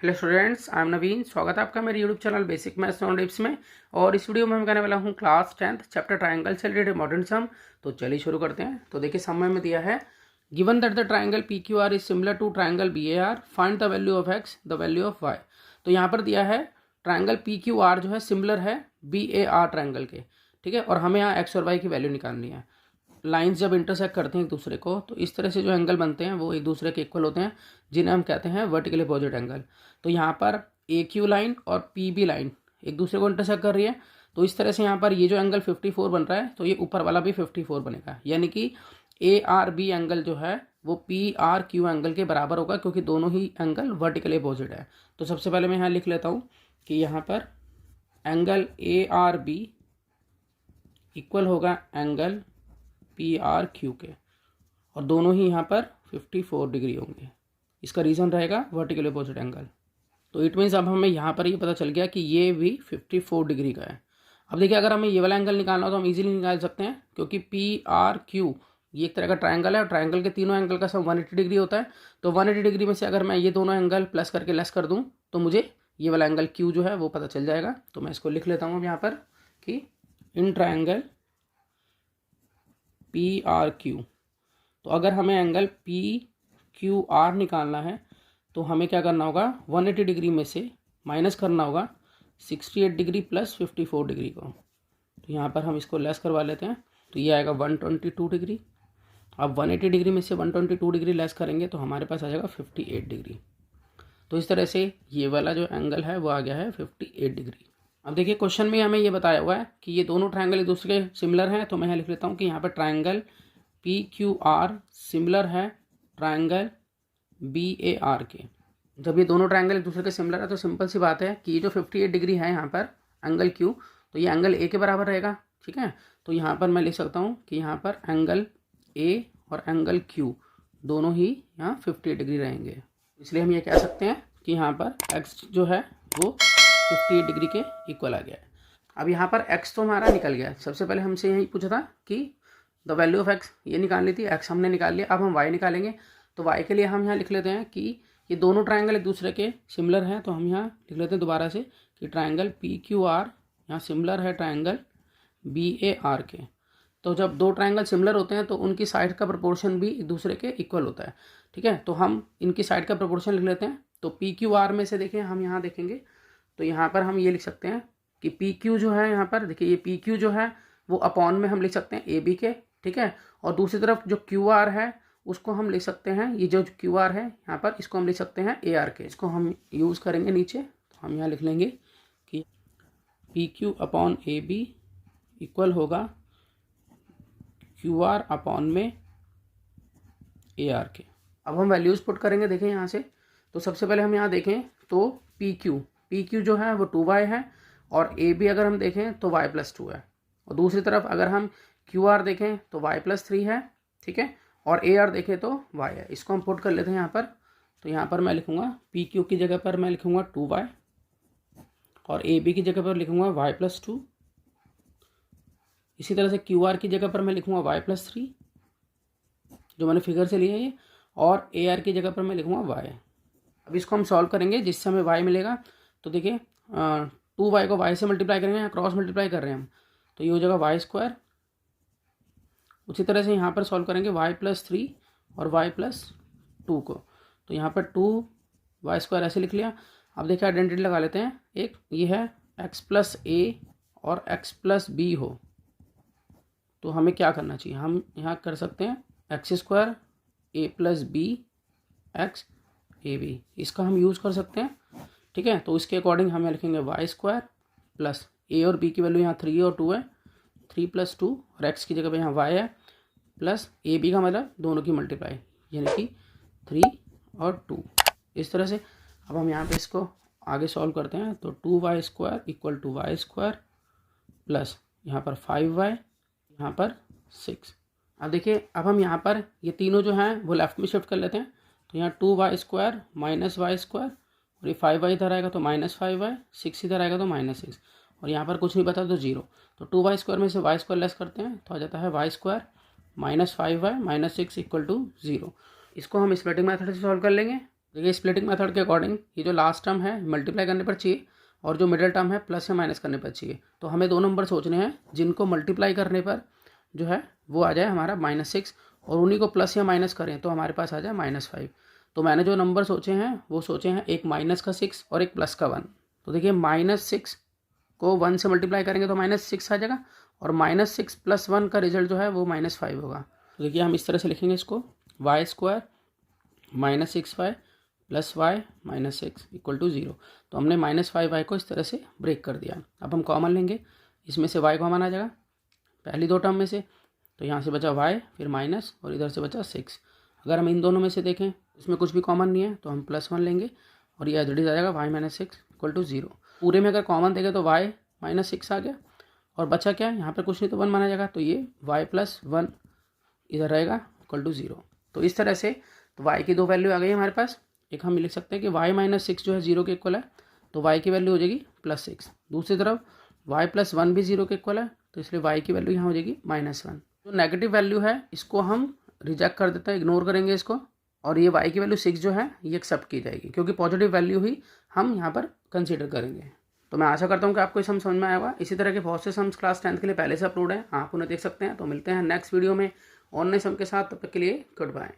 Hello students, I am नवीन। स्वागत है आपका मेरे YouTube channel basic maths on tips में। और इस वीडियो में मैं करने वाला हूँ क्लास 10th चैप्टर ट्रायंगल से रिलेटेड मॉडर्न सम। तो चलिए शुरू करते हैं। तो देखिए सम में दिया है given that the triangle p q r is similar to triangle b a r, find the value of x the value of y. तो यहाँ पर दिया है ट्रायंगल पी क्यू आर जो है सिमिलर है बी ए आर ट्रायंगल के, ठीक है। और हमें यहाँ एक्स और वाई की वैल्यू निकालनी है। लाइंस जब इंटरसेक्ट करते हैं एक दूसरे को तो इस तरह से जो एंगल बनते हैं वो एक दूसरे के इक्वल होते हैं, जिन्हें हम कहते हैं वर्टिकली अपोजिट एंगल। तो यहाँ पर ए क्यू लाइन और पी बी लाइन एक दूसरे को इंटरसेक्ट कर रही है। तो इस तरह से यहाँ पर ये जो एंगल 54 बन रहा है तो ये ऊपर वाला भी 54 बनेगा, यानी कि ए आर बी एंगल जो है वो पी आर क्यू एंगल के बराबर होगा, क्योंकि दोनों ही एंगल वर्टिकली अपोजिट है। तो सबसे पहले मैं यहाँ लिख लेता हूँ कि यहाँ पर angle a r b equal होगा एंगल पी आर क्यू के, और दोनों ही यहाँ पर 54 डिग्री होंगे। इसका रीज़न रहेगा वर्टिकल अपोजिट एंगल। तो इट मीन्स अब हमें यहाँ पर ये पता चल गया कि ये भी 54 डिग्री का है। अब देखिए अगर हमें ये वाला एंगल निकालना हो तो हम इजीली निकाल सकते हैं, क्योंकि पी आर क्यू ये एक तरह का ट्रायंगल है और ट्रायंगल के तीनों एंगल का सम 180 डिग्री होता है। तो 180 डिग्री में से अगर मैं ये दोनों एंगल प्लस करके लेस कर दूँ तो मुझे ये वाला एंगल क्यू जो है वो पता चल जाएगा। तो मैं इसको लिख लेता हूँ अब यहाँ पर कि in triangle P r Q, तो अगर हमें एंगल पी क्यू आर निकालना है तो हमें क्या करना होगा, 180 डिग्री में से माइनस करना होगा 68 डिग्री प्लस 54 डिग्री को। तो यहाँ पर हम इसको लेस करवा लेते हैं, तो ये आएगा 122 डिग्री। अब 180 डिग्री में से 122 डिग्री लेस करेंगे तो हमारे पास आ जाएगा 58 डिग्री। तो इस तरह से ये वाला जो एंगल है वो आ गया है 58 डिग्री। अब देखिए क्वेश्चन में हमें ये बताया हुआ है कि ये दोनों ट्रायंगल एक दूसरे के सिमिलर हैं। तो मैं यहाँ लिख लेता हूँ कि यहाँ पर triangle p q are similar है ट्रायंगल बी ए आर के। जब ये दोनों ट्रायंगल एक दूसरे के सिमिलर है तो सिंपल सी बात है कि ये जो 58 डिग्री है यहाँ पर एंगल क्यू, तो ये एंगल ए के बराबर रहेगा, ठीक है। तो यहाँ पर मैं लिख सकता हूँ कि यहाँ पर एंगल ए और एंगल क्यू दोनों ही यहाँ 50 डिग्री रहेंगे। इसलिए हम ये कह सकते हैं कि यहाँ पर एक्स जो है वो 58 डिग्री के इक्वल आ गया है। अब यहाँ पर एक्स तो हमारा निकल गया। सबसे पहले हमसे यही पूछा था कि द वैल्यू ऑफ एक्स ये निकालनी थी, एक्स हमने निकाल लिया। अब हम वाई निकालेंगे। तो वाई के लिए हम यहाँ लिख लेते हैं कि ये दोनों ट्रायंगल एक दूसरे के सिमिलर हैं। तो हम यहाँ लिख लेते हैं दोबारा से कि ट्रायंगल पी क्यू आर यहाँ सिमिलर है ट्रायंगल बी ए आर के। तो जब दो ट्रायंगल सिमिलर होते हैं तो उनकी साइड का प्रोपोर्शन भी एक दूसरे के इक्वल होता है, ठीक है। तो हम इनकी साइड का प्रोपोर्शन लिख लेते हैं। तो पी क्यू आर में से देखिए हम यहाँ देखेंगे तो यहाँ पर हम ये लिख सकते हैं कि पी क्यू जो है यहाँ पर देखिए ये पी क्यू जो है वो अपॉन में हम लिख सकते हैं ए बी के, ठीक है। और दूसरी तरफ जो क्यू आर है उसको हम लिख सकते हैं, ये जो क्यू आर है यहाँ पर इसको हम लिख सकते हैं ए आर के। इसको हम यूज़ करेंगे नीचे। तो हम यहाँ लिख लेंगे कि p q upon a b equal होगा क्यू आर अपॉन में ए आर के। अब हम वैल्यूज़ पुट करेंगे देखें यहाँ से। तो सबसे पहले हम यहाँ देखें तो पी क्यू जो है वो 2y है, और ए बी अगर हम देखें तो y+2 है। और दूसरी तरफ अगर हम क्यू आर देखें तो y+3 है, ठीक है। और ए आर देखें तो y है। इसको हम पुट कर लेते हैं यहाँ पर। तो यहाँ पर मैं लिखूँगा पी क्यू की जगह पर मैं लिखूँगा 2y, और ए बी की जगह पर लिखूँगा y+2। इसी तरह से क्यू आर की जगह पर मैं लिखूँगा y+3 जो मैंने फिगर से लिया है ये, और ए आर की जगह पर मैं लिखूँगा y। अब इसको हम सॉल्व करेंगे जिससे हमें y मिलेगा। तो देखिए 2y को y से मल्टीप्लाई करेंगे, यहाँ क्रॉस मल्टीप्लाई कर रहे हैं हम, तो ये हो जाएगा y²। उसी तरह से यहाँ पर सॉल्व करेंगे y+3 और y+2 को। तो यहाँ पर 2y² ऐसे लिख लिया। अब देखिए आइडेंटिटी लगा लेते हैं। एक ये है x+a और x+b हो, तो हमें क्या करना चाहिए, हम यहाँ कर सकते हैं x² a+b x A B, इसका हम यूज़ कर सकते हैं, ठीक है। तो इसके अकॉर्डिंग हम यहाँ लिखेंगे y² प्लस ए और बी की वैल्यू यहाँ 3 और 2 है, 3+2, और x की जगह पे यहाँ y है, प्लस ए बी का मतलब दोनों की मल्टीप्लाई यानी कि 3 और 2। इस तरह से अब हम यहाँ पे इसको आगे सॉल्व करते हैं। तो 2y² equal to y² plus यहाँ पर 5y यहाँ पर 6। अब देखिए अब हम यहाँ पर ये तीनों जो हैं वो लेफ्ट में शिफ्ट कर लेते हैं। तो यहाँ 2y² माइनस y², और ये 5y इधर आएगा तो -5y, 6 इधर आएगा तो -6, और यहाँ पर कुछ नहीं बता तो 0। तो 2y² में से y² लेस करते हैं तो आ जाता है y² -5y -6 इक्वल टू 0। इसको हम स्प्लिटिंग मेथड से सॉल्व कर लेंगे। देखिए स्प्लिटिंग मेथड के अकॉर्डिंग ये जो लास्ट टर्म है मल्टीप्लाई करने पर चाहिए और जो मिडिल टर्म है प्लस या माइनस करने पर चाहिए। तो हमें दो नंबर सोचने हैं जिनको मल्टीप्लाई करने पर जो है वो आ जाए हमारा -6 और उन्हीं को प्लस या माइनस करें तो हमारे पास आ जाए -5। तो मैंने जो नंबर सोचे हैं वो सोचे हैं एक -6 और एक +1। तो देखिए -6 को 1 से मल्टीप्लाई करेंगे तो -6 आ जाएगा और -6 + 1 का रिजल्ट जो है वो -5 होगा। तो देखिए हम इस तरह से लिखेंगे इसको y² -6y + y -6 = 0। तो हमने -5y को इस तरह से ब्रेक कर दिया। अब हम कॉमन लेंगे, इसमें से y कॉमन आ जाएगा पहली दो टर्म में से, तो यहाँ से बचा y फिर माइनस और इधर से बचा 6। अगर हम इन दोनों में से देखें इसमें कुछ भी कॉमन नहीं है तो हम +1 लेंगे और ये एज इट इज आ जाएगा y - 6 = 0। पूरे में अगर कॉमन देखें तो y - 6 आ गया और बचा क्या, यहाँ पर कुछ नहीं तो 1 माना जाएगा, तो ये y + 1 इधर रहेगा = 0। तो इस तरह से तो y की दो वैल्यू आ गई हमारे पास। एक हम लिख सकते हैं कि y - 6 जो है 0 के इक्वल है, तो y की वैल्यू हो जाएगी +6। दूसरी तरफ y + 1 भी 0 के इक्वल है, तो इसलिए y की वैल्यू यहाँ हो जाएगी -1। जो नेगेटिव वैल्यू है इसको हम रिजेक्ट कर देते हैं, इग्नोर करेंगे इसको, और ये y की वैल्यू 6 जो है ये एक्सेप्ट की जाएगी क्योंकि पॉजिटिव वैल्यू ही हम यहाँ पर कंसीडर करेंगे। तो मैं आशा करता हूँ कि आपको ये समझ में आया होगा। इसी तरह के बहुत से सम्स क्लास 10th के लिए पहले से अपलोड है, आप उन्हें देख सकते हैं। तो मिलते हैं नेक्स्ट वीडियो में और नए सम के साथ, तब तक के लिए गुड बाय।